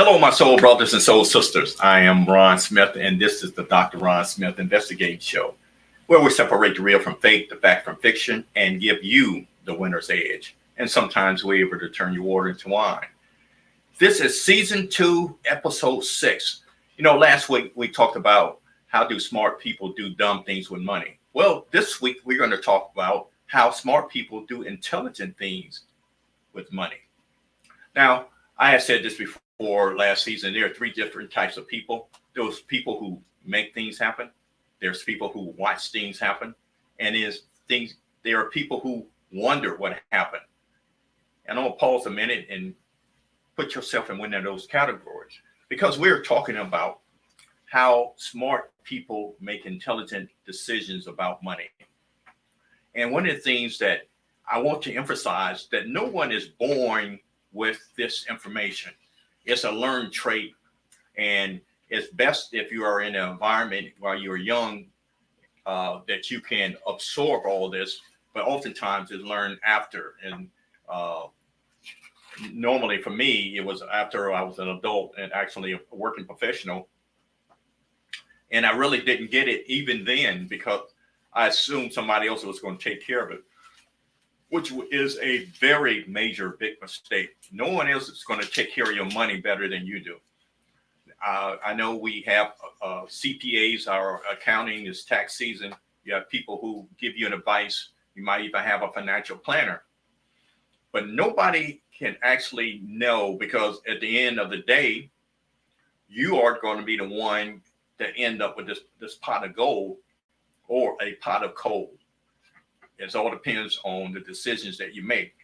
Hello, my soul brothers and soul sisters. I am Ron Smith, and this is the Dr. Ron Smith Investigating Show, where we separate the real from fake, the fact from fiction, and give you the winner's edge. And sometimes we're able to turn your water into wine. This is season 2, episode 6. Last week we talked about how do smart people do dumb things with money. Well, this week we're going to talk about how smart people do intelligent things with money. Now, I have said this before last season. There are 3 different types of people. Those people who make things happen. There's people who watch things happen. And there are people who wonder what happened. And I'm going to pause a minute and put yourself in one of those categories, because we're talking about how smart people make intelligent decisions about money. And one of the things that I want to emphasize, that no one is born with this information. It's a learned trait, and it's best if you are in an environment while you're young that you can absorb all this, but oftentimes it's learned after. And normally for me, it was after I was an adult and actually a working professional. And I really didn't get it even then, because I assumed somebody else was going to take care of it, which is a very major, big mistake. No one else is going to take care of your money better than you do. I know we have CPAs, our accounting is tax season. You have people who give you an advice. You might even have a financial planner. But nobody can actually know, because at the end of the day, you are going to be the one that end up with this pot of gold or a pot of coal. It all depends on the decisions that you make.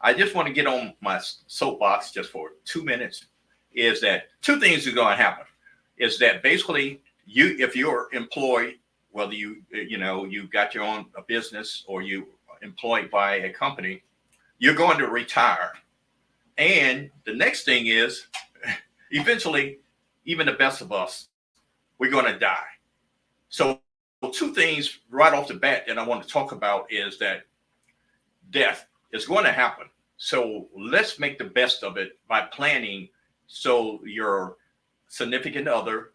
I just want to get on my soapbox just for 2 minutes. Is that 2 things are going to happen? Is that basically if you're employed, whether you got your own business or you employed by a company, you're going to retire. And the next thing is, eventually, even the best of us, we're going to die. So 2 things right off the bat that I want to talk about is that death is going to happen. So let's make the best of it by planning, so your significant other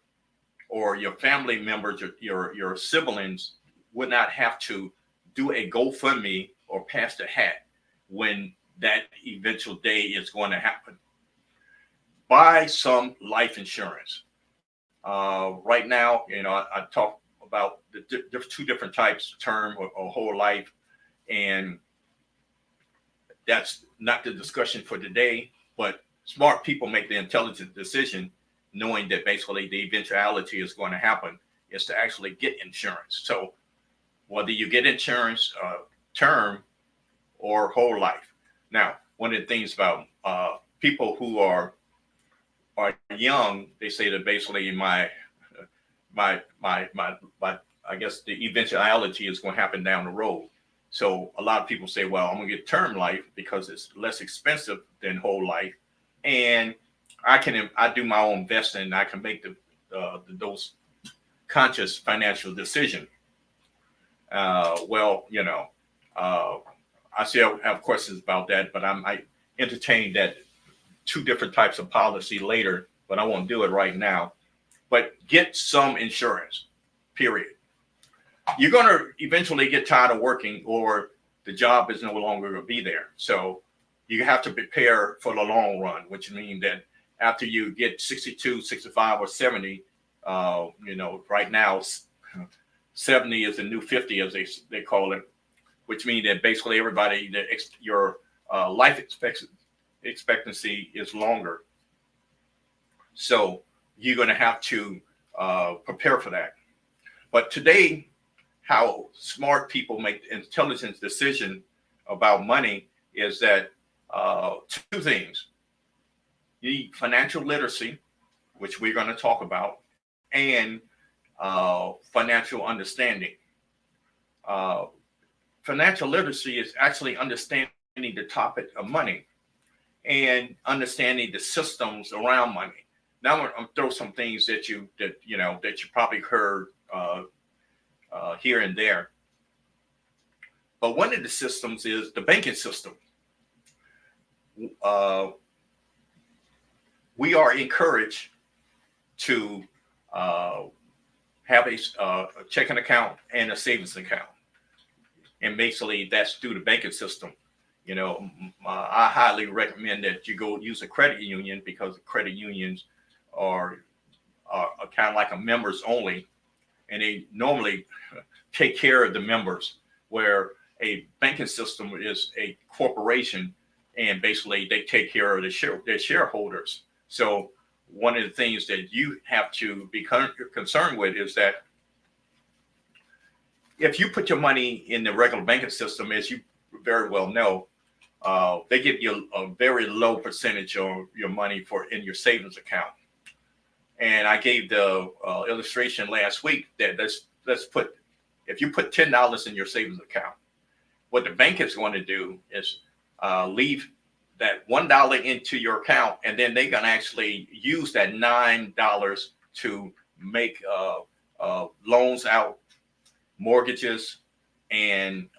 or your family members, your siblings would not have to do a GoFundMe or pass the hat when that eventual day is going to happen. Buy some life insurance. Right now, I talk about the 2 different types, term or whole life, and that's not the discussion for today. But smart people make the intelligent decision, knowing that basically the eventuality is going to happen, is to actually get insurance. So whether you get insurance, term or whole life. Now, one of the things about people who are young, they say that basically my I guess the eventuality is going to happen down the road. So a lot of people say, well, I'm going to get term life because it's less expensive than whole life, and I do my own investing, and I can make those conscious financial decision. I still have questions about that, but I might entertain that 2 different types of policy later, but I won't do it right now. But get some insurance, period. You're going to eventually get tired of working, or the job is no longer going to be there. So you have to prepare for the long run, which means that after you get 62, 65, or 70, right now, 70 is the new 50, as they call it, which means that basically everybody, your life expectancy is longer. So you're going to have to prepare for that. But today, how smart people make intelligent decision about money is that 2 things. You need financial literacy, which we're going to talk about, and financial understanding. Financial literacy is actually understanding the topic of money and understanding the systems around money. Now I'm going to throw some things that you probably heard here and there. But one of the systems is the banking system. we are encouraged to have a checking account and a savings account. And basically that's through the banking system. I highly recommend that you go use a credit union, because credit unions are, are kind of like a members only, and they normally take care of the members, where a banking system is a corporation, and basically they take care of their shareholders. So one of the things that you have to be concerned with is that if you put your money in the regular banking system, as you very well know, they give you a very low percentage of your money in your savings account. And I gave the illustration last week that let's put, if you put $10 in your savings account, what the bank is going to do is leave that $1 into your account, and then they're going to actually use that $9 to make loans out, mortgages, and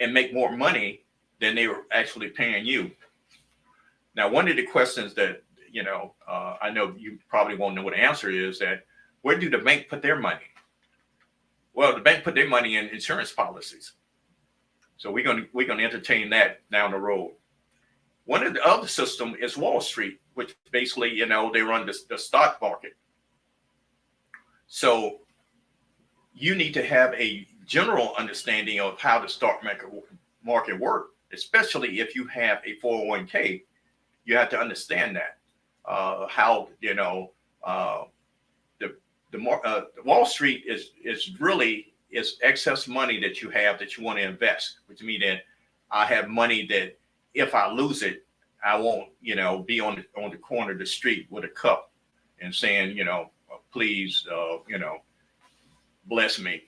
make more money than they were actually paying you. Now, one of the questions that I know you probably won't know what the answer is, that where do the bank put their money? Well, the bank put their money in insurance policies. So we're going to entertain that down the road. One of the other system is Wall Street, which basically, they run the stock market. So you need to have a general understanding of how the stock market works, especially if you have a 401k. You have to understand that how the Wall Street is really excess money that you have that you want to invest, which means that I have money that if I lose it, I won't be on the corner of the street with a cup and saying please bless me.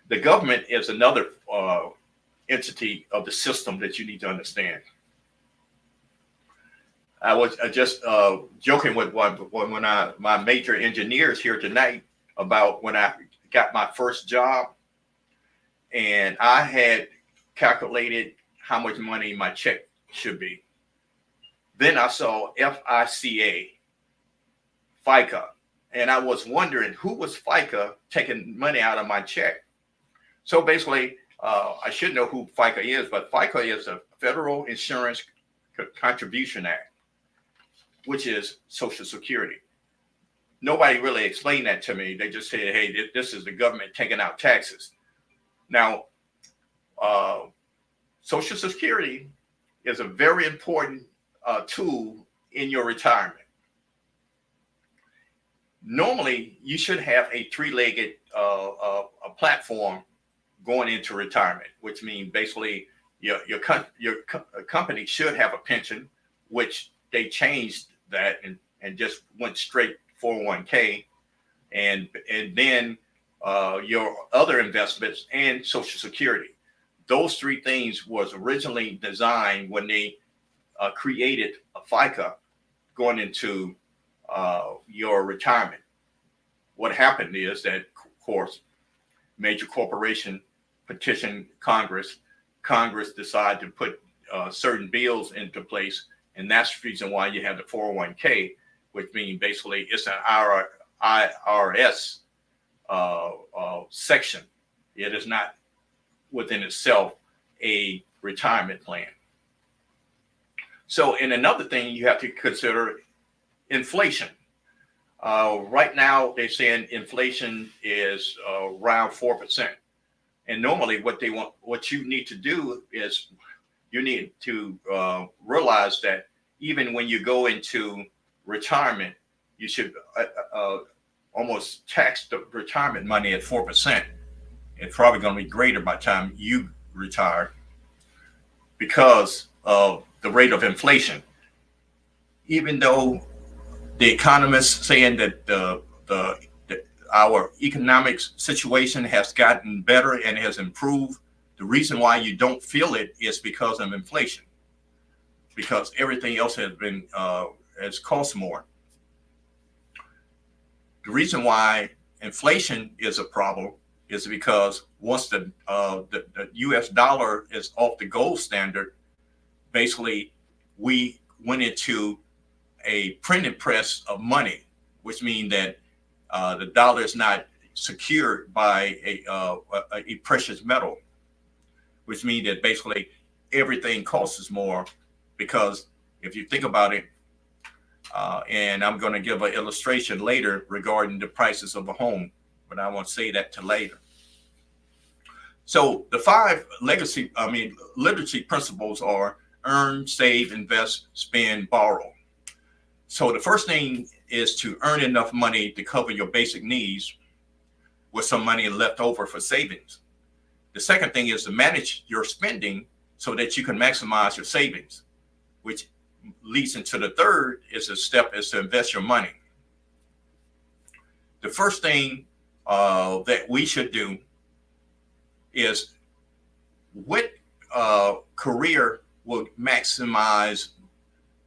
The government is another entity of the system that you need to understand. I was just joking with my major engineers here tonight about when I got my first job, and I had calculated how much money my check should be. Then I saw FICA, FICA, and I was wondering who was FICA taking money out of my check. So basically, I should know who FICA is, but FICA is a Federal Insurance Contribution Act, which is Social Security. Nobody really explained that to me. They just said, hey, this is the government taking out taxes. Now, Social Security is a very important tool in your retirement. Normally, you should have a three-legged platform going into retirement, which means basically your company should have a pension, which they changed that and just went straight 401k, and then your other investments and Social Security. Those three things was originally designed when they created a FICA going into your retirement. What happened is that, of course, major corporation petitioned Congress. Congress decided to put certain bills into place, and that's the reason why you have the 401k, which means basically it's an IRS section. It is not within itself a retirement plan. So, and another thing you have to consider, inflation. Right now, they're saying inflation is around 4%. And normally what you need to do is you need to realize that even when you go into retirement, you should almost tax the retirement money at 4%. It's probably going to be greater by the time you retire because of the rate of inflation. Even though the economists saying that our economic situation has gotten better and has improved, the reason why you don't feel it is because of inflation, because everything else has cost more. The reason why inflation is a problem is because once the U.S. dollar is off the gold standard, basically we went into a printing press of money, which means that the dollar is not secured by a precious metal, which means that basically everything costs more. Because if you think about it, and I'm going to give an illustration later regarding the prices of a home, but I won't say that till later. So the 5 literacy principles are earn, save, invest, spend, borrow. So the first thing is to earn enough money to cover your basic needs with some money left over for savings. The second thing is to manage your spending so that you can maximize your savings, which leads into the third is to invest your money. The first thing that we should do is what career will maximize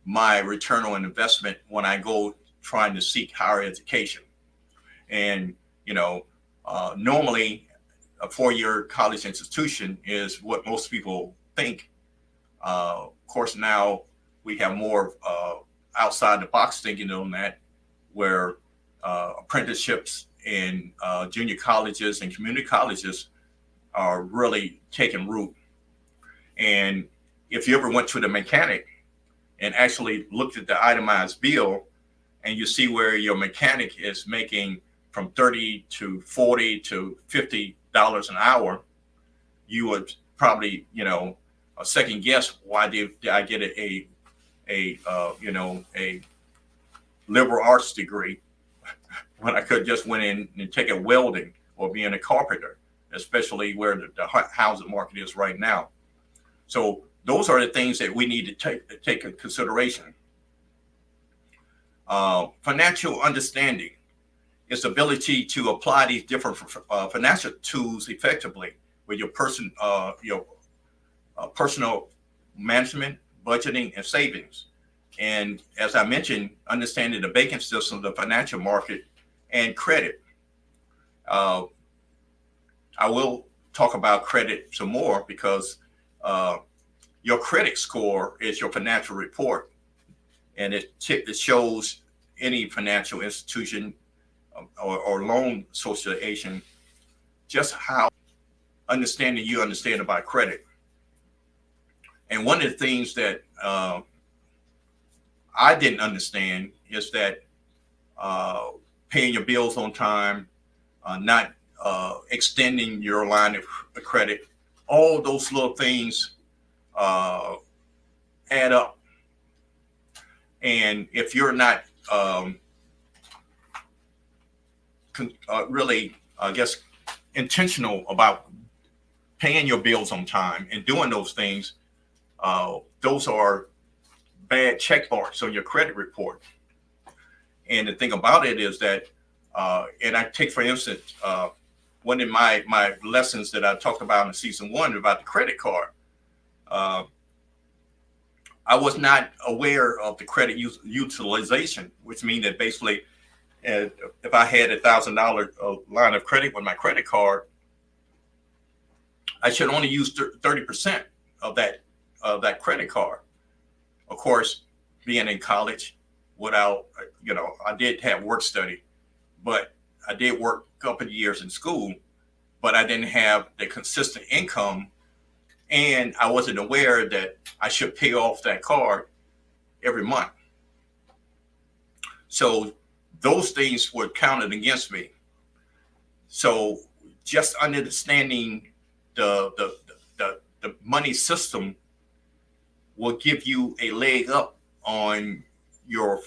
my return on investment when I go trying to seek higher education. And, normally a 4-year college institution is what most people think. Of course, now we have more outside the box thinking on that, where apprenticeships in junior colleges and community colleges are really taking root. And if you ever went to the mechanic and actually looked at the itemized bill, and you see where your mechanic is making from $30 to $40 to $50 an hour, you would probably, second guess, why did I get a liberal arts degree when I could just went in and take a welding or being a carpenter, especially where the housing market is right now. So those are the things that we need to take into consideration. Financial understanding is the ability to apply these different financial tools effectively with your personal management, budgeting, and savings. And as I mentioned, understanding the banking system, the financial market, and credit. I will talk about credit some more because your credit score is your financial report, and it shows any financial institution or loan association just how you understand about credit. And one of the things that I didn't understand is that paying your bills on time, not extending your line of credit, all those little things add up. And if you're not really, intentional about paying your bills on time and doing those things, those are bad check marks on your credit report. And the thing about it is that, and I take, for instance, one of my lessons that I talked about in season 1 about the credit card. I was not aware of the credit utilization, which means that basically, if I had $1,000 line of credit with my credit card, I should only use 30% of that credit card. Of course, being in college, without, I did have work study, but I did work a couple of years in school, but I didn't have the consistent income, and I wasn't aware that I should pay off that card every month. So those things were counted against me. So just understanding the money system will give you a leg up on your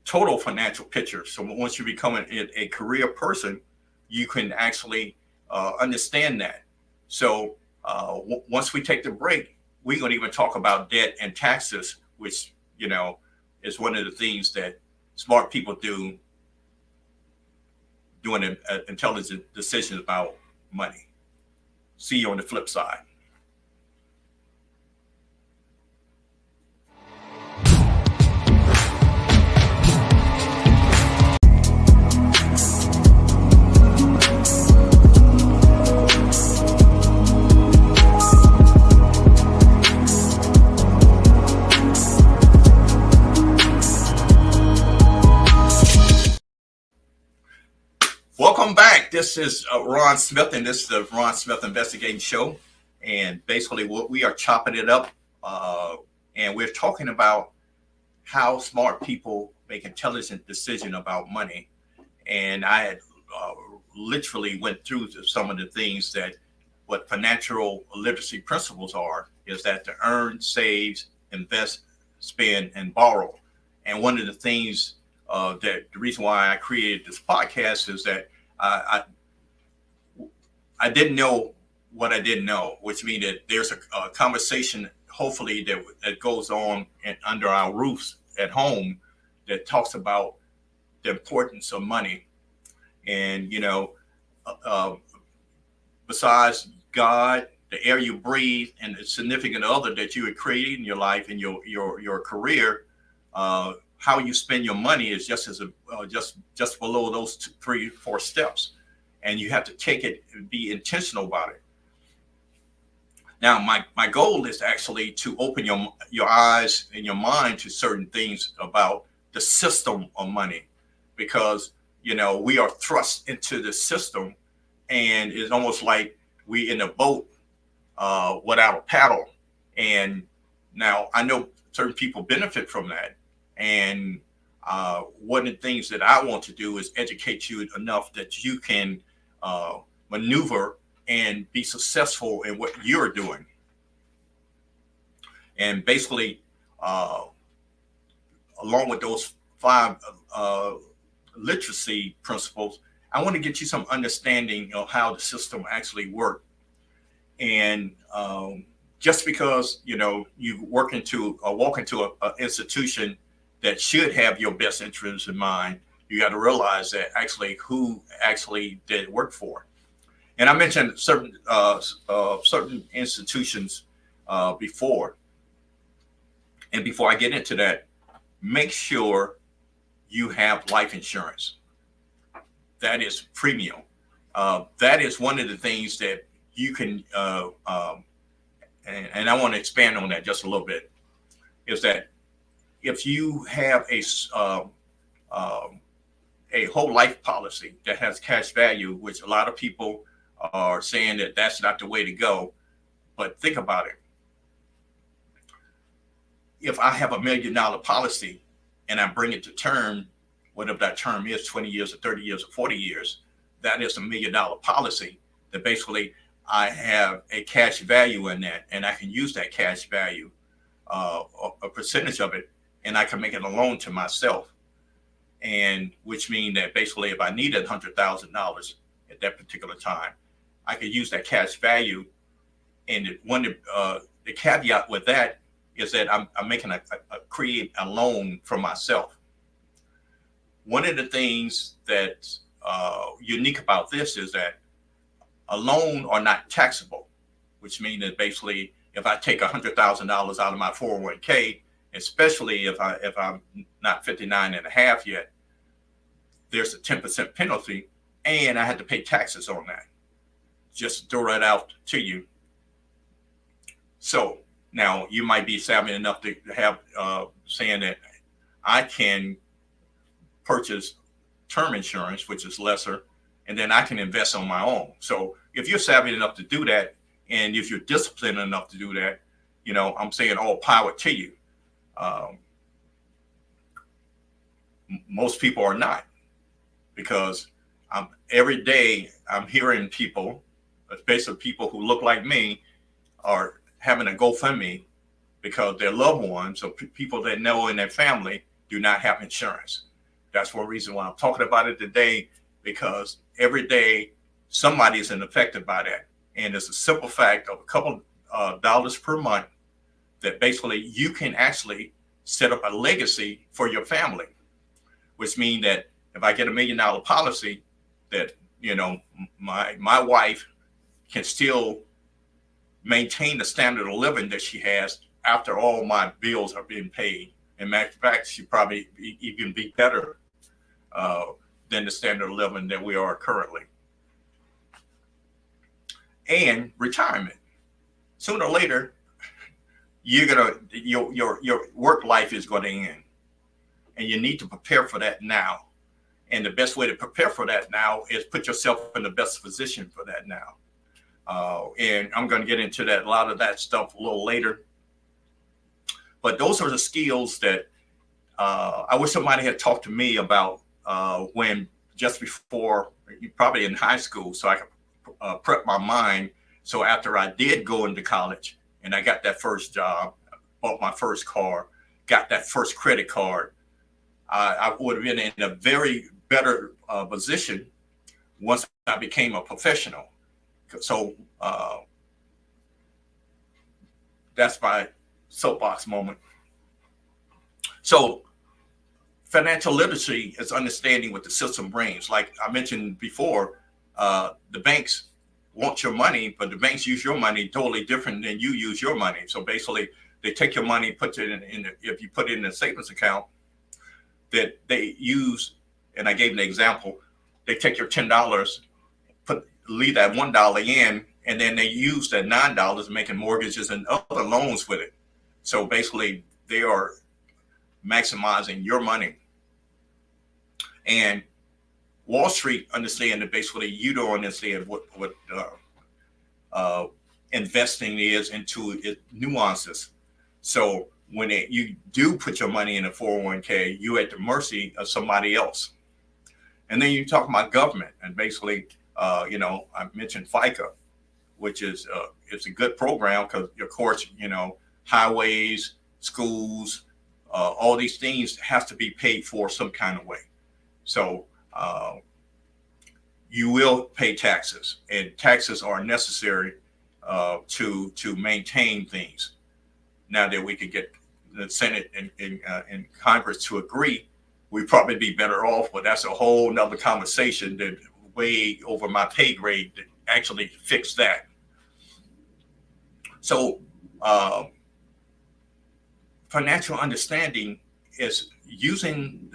total financial picture. So once you become a career person, you can actually understand that. So once we take the break, we're going to even talk about debt and taxes, which, is one of the things that smart people do, doing intelligent decisions about money. See you on the flip side. Welcome back. This is Ron Smith, and this is the Ron Smith Investigating Show. And basically, what we are chopping it up, and we're talking about how smart people make intelligent decisions about money. And I had literally went through some of the things that what financial literacy principles are is that to earn, save, invest, spend, and borrow. And one of the things that the reason why I created this podcast is that I didn't know what I didn't know, which means that there's a conversation, hopefully, that goes on under our roofs at home that talks about the importance of money. And, besides God, the air you breathe, and the significant other that you had created in your life and your career, how you spend your money is just below those 2, 3, 4 steps, and you have to take it and be intentional about it. Now, my goal is actually to open your eyes and your mind to certain things about the system of money, because we are thrust into the system, and it's almost like we in a boat without a paddle. And now I know certain people benefit from that. And one of the things that I want to do is educate you enough that you can maneuver and be successful in what you're doing. And basically, along with those 5 literacy principles, I want to get you some understanding of how the system actually works. And just because you walk into an institution that should have your best interests in mind, you got to realize that actually who actually did work for. And I mentioned certain institutions before. And before I get into that, make sure you have life insurance. That is premium. That is one of the things that you can, and I want to expand on that just a little bit, is that if you have a whole life policy that has cash value, which a lot of people are saying that that's not the way to go, but think about it. If I have $1 million policy and I bring it to term, whatever that term is, 20 years or 30 years or 40 years, that is $1 million policy that basically I have a cash value in that, and I can use that cash value, a percentage of it, and I can make it a loan to myself. And which means that basically if I needed $100,000 at that particular time, I could use that cash value. And the caveat with that is that I'm making create a loan for myself. One of the things that's unique about this is that a loan are not taxable, which means that basically if I take $100,000 out of my 401k, especially if I'm not 59 and a half yet, there's a 10% penalty, and I had to pay taxes on that. Just throw that out to you. So now you might be savvy enough to have saying that I can purchase term insurance, which is lesser, and then I can invest on my own. So if you're savvy enough to do that, and if you're disciplined enough to do that, I'm saying all power to you. Most people are not, because every day I'm hearing people, especially people who look like me, are having a GoFundMe because their loved ones or people they know in their family do not have insurance. That's one reason why I'm talking about it today, because every day somebody is affected by that. And it's a simple fact of a couple dollars per month that basically you can actually set up a legacy for your family, which means that if I get $1 million policy, that my wife can still maintain the standard of living that she has after all my bills are being paid. In fact, she probably even be better than the standard of living that we are currently. And retirement. Sooner or later, your work life is going to end, and you need to prepare for that now. And the best way to prepare for that now is put yourself in the best position for that now. And I'm going to get into that, a lot of that stuff a little later. But those are the skills that I wish somebody had talked to me about when just before, probably in high school, so I could prep my mind. So after I did go into college and I got that first job, bought my first car, got that first credit card, I would have been in a very better position once I became a professional. So that's my soapbox moment. So financial literacy is understanding what the system brings. Like I mentioned before, the banks want your money, but the banks use your money totally different than you use your money. So basically, they take your money, put it in if you put it in a savings account, that they use, and I gave an example, they take your $10, leave that $1 in, and then they use that $9 making mortgages and other loans with it. So basically, they are maximizing your money. And Wall Street understand that basically you don't understand what investing is into its nuances. So when you do put your money in a 401k, you're at the mercy of somebody else. And then you talk about government, and basically, I mentioned FICA, which is it's a good program because, of course, highways, schools, all these things have to be paid for some kind of way. So you will pay taxes, and taxes are necessary to maintain things. Now that we could get the Senate and Congress to agree, we'd probably be better off, but that's a whole nother conversation that way over my pay grade to actually fix that. So financial understanding is using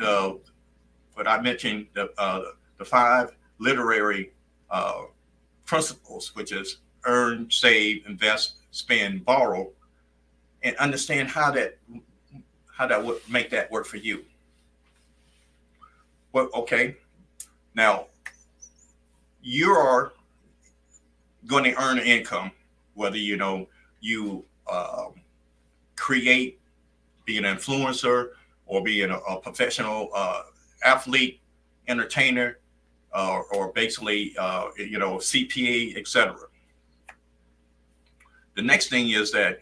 what I mentioned, the 5 literary principles, which is earn, save, invest, spend, borrow, and understand how that would make that work for you. Well, okay, now you are going to earn an income, whether you create, be an influencer, or be a professional athlete, entertainer, or basically CPA, etc. The next thing is that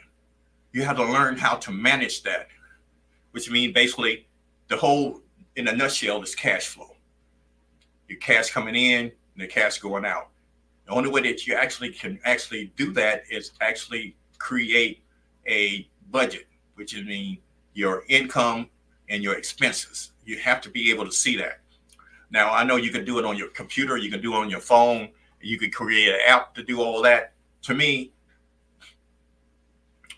you have to learn how to manage that, which means basically the whole, in a nutshell, is cash flow. Your cash coming in and the cash going out. The only way that you can do that is actually create a budget, which means your income and your expenses. You have to be able to see that. Now, I know you can do it on your computer, you can do it on your phone, you can create an app to do all that. To me,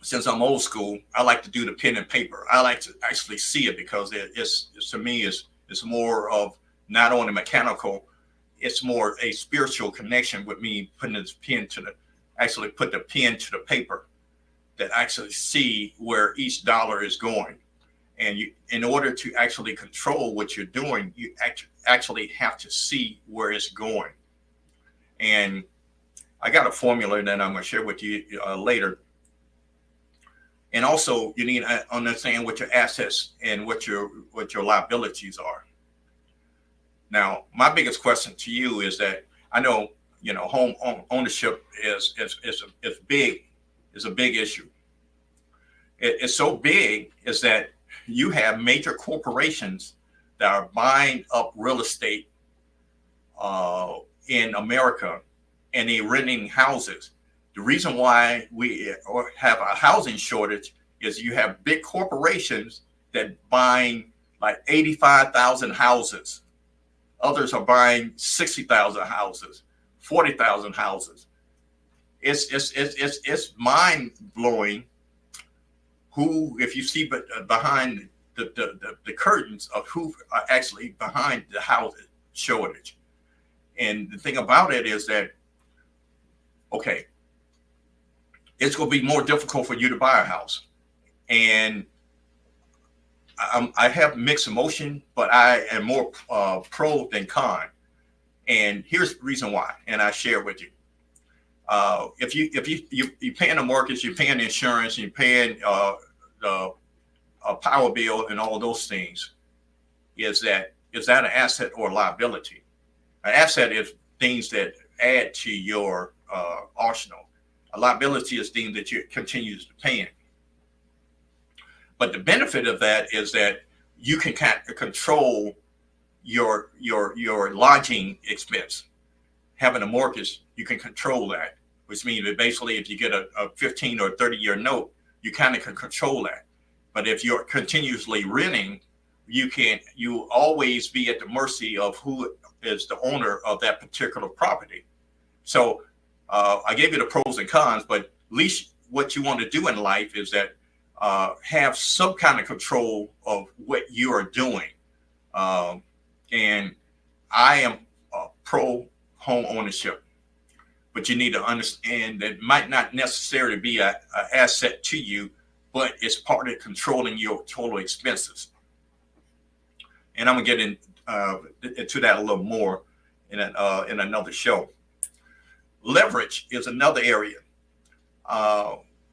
since I'm old school, I like to do the pen and paper. I like to actually see it because it's to me, it's more of not only mechanical, it's more a spiritual connection with me putting this pen put the pen to the paper, that actually see where each dollar is going. And in order to actually control what you're doing, you actually have to see where it's going. And I got a formula that I'm going to share with you later. And also, you need to understand what your assets and what your liabilities are. Now, my biggest question to you is that I know home ownership is big, is a big issue. It's so big is that you have major corporations that are buying up real estate in America, and they're renting houses. The reason why we have a housing shortage is you have big corporations that buying like 85,000 houses. Others are buying 60,000 houses, 40,000 houses. It's mind blowing. Who, if you see behind the curtains of who are actually behind the house shortage. And the thing about it is that, okay, it's going to be more difficult for you to buy a house. And I have mixed emotion, but I am more pro than con. And here's the reason why, and I share with you. If you're paying a mortgage, you're paying insurance, you're paying the power bill, and all those things, is that an asset or a liability? An asset is things that add to your arsenal. A liability is things that you continue to pay. But the benefit of that is that you can kind of control your lodging expense. Having a mortgage, you can control that, which means that basically if you get a 15 or 30-year note, you kind of can control that. But if you're continuously renting, you always be at the mercy of who is the owner of that particular property. So I gave you the pros and cons, but at least what you want to do in life is that have some kind of control of what you are doing. And I am pro home ownership, but you need to understand that it might not necessarily be an asset to you, but it's part of controlling your total expenses. And I'm gonna get into that a little more in another show. Leverage is another area,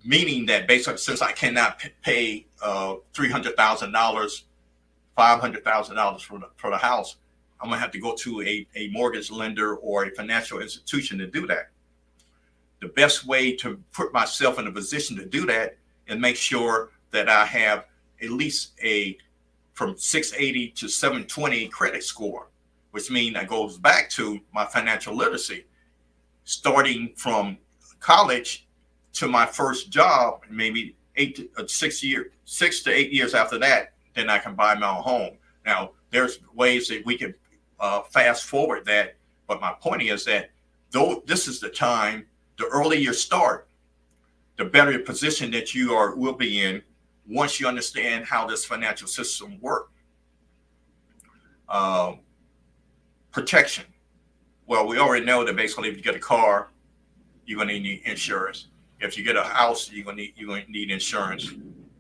meaning that basically, since I cannot pay $300,000, $500,000 for the house, I'm gonna have to go to a mortgage lender or a financial institution to do that. The best way to put myself in a position to do that and make sure that I have at least from 680 to 720 credit score, which means that goes back to my financial literacy. Starting from college to my first job, maybe 6 to 8 years after that, then I can buy my own home. Now, there's ways that we can fast forward that, but my point is that though this is the time, the earlier you start, the better position that you will be in once you understand how this financial system works. Protection. Well, we already know that basically if you get a car, you're going to need insurance. If you get a house, you're going to need insurance.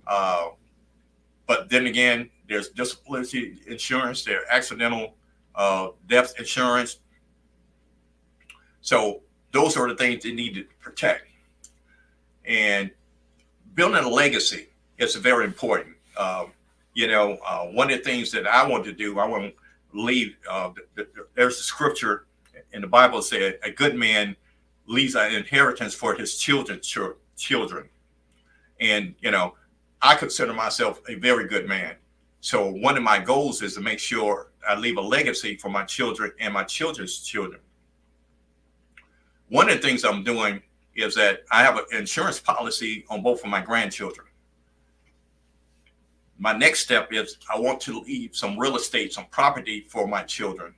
But then again, there's disability insurance, there's accidental death insurance. So those are the things they need to protect. And building a legacy is very important. One of the things that I want to do, I want to leave, there's a scripture in the Bible said, a good man leaves an inheritance for his children's children. And, I consider myself a very good man. So one of my goals is to make sure I leave a legacy for my children and my children's children. One of the things I'm doing is that I have an insurance policy on both of my grandchildren. My next step is I want to leave some real estate, some property for my children.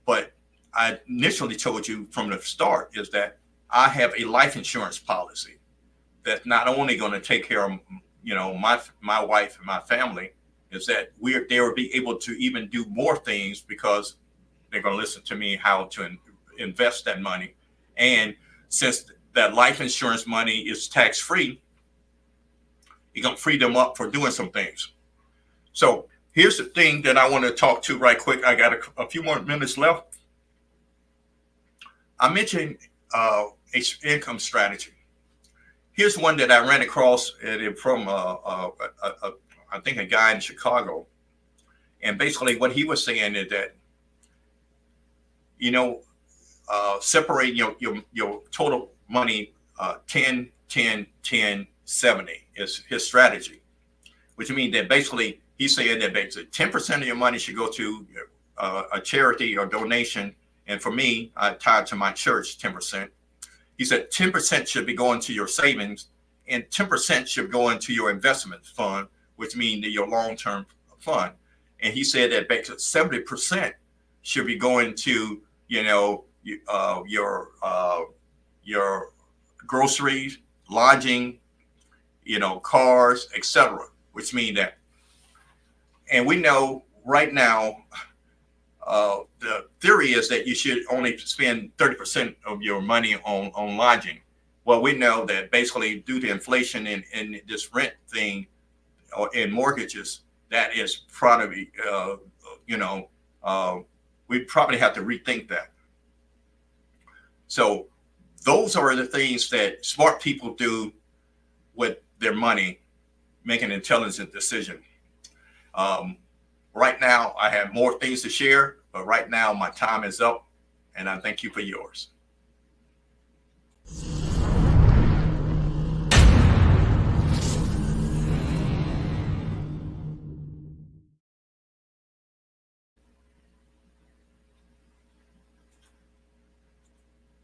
But I initially told you from the start is that I have a life insurance policy that's not only going to take care of, my wife and my family, is that they will be able to even do more things because they're going to listen to me how to invest that money. And since that life insurance money is tax-free, you're going to free them up for doing some things. So here's the thing that I want to talk to right quick. I got a few more minutes left. I mentioned income strategy. Here's one that I ran across from I think a guy in Chicago. And basically what he was saying is that, separate your total money 10, 10, 10, 70 is his strategy, which means that basically he's saying that basically 10% of your money should go to a charity or donation. And for me, I tied to my church 10%. He said 10% should be going to your savings and 10% should go into your investment fund, which means your long-term fund. And he said that basically 70% should be going to, your groceries, lodging, cars, etc., which mean that. And we know right now, the theory is that you should only spend 30% of your money on lodging. Well, we know that basically due to inflation and this rent thing, or in mortgages, that is probably, we probably have to rethink that. So those are the things that smart people do with their money, make an intelligent decision. Right now, I have more things to share, but right now my time is up, and I thank you for yours.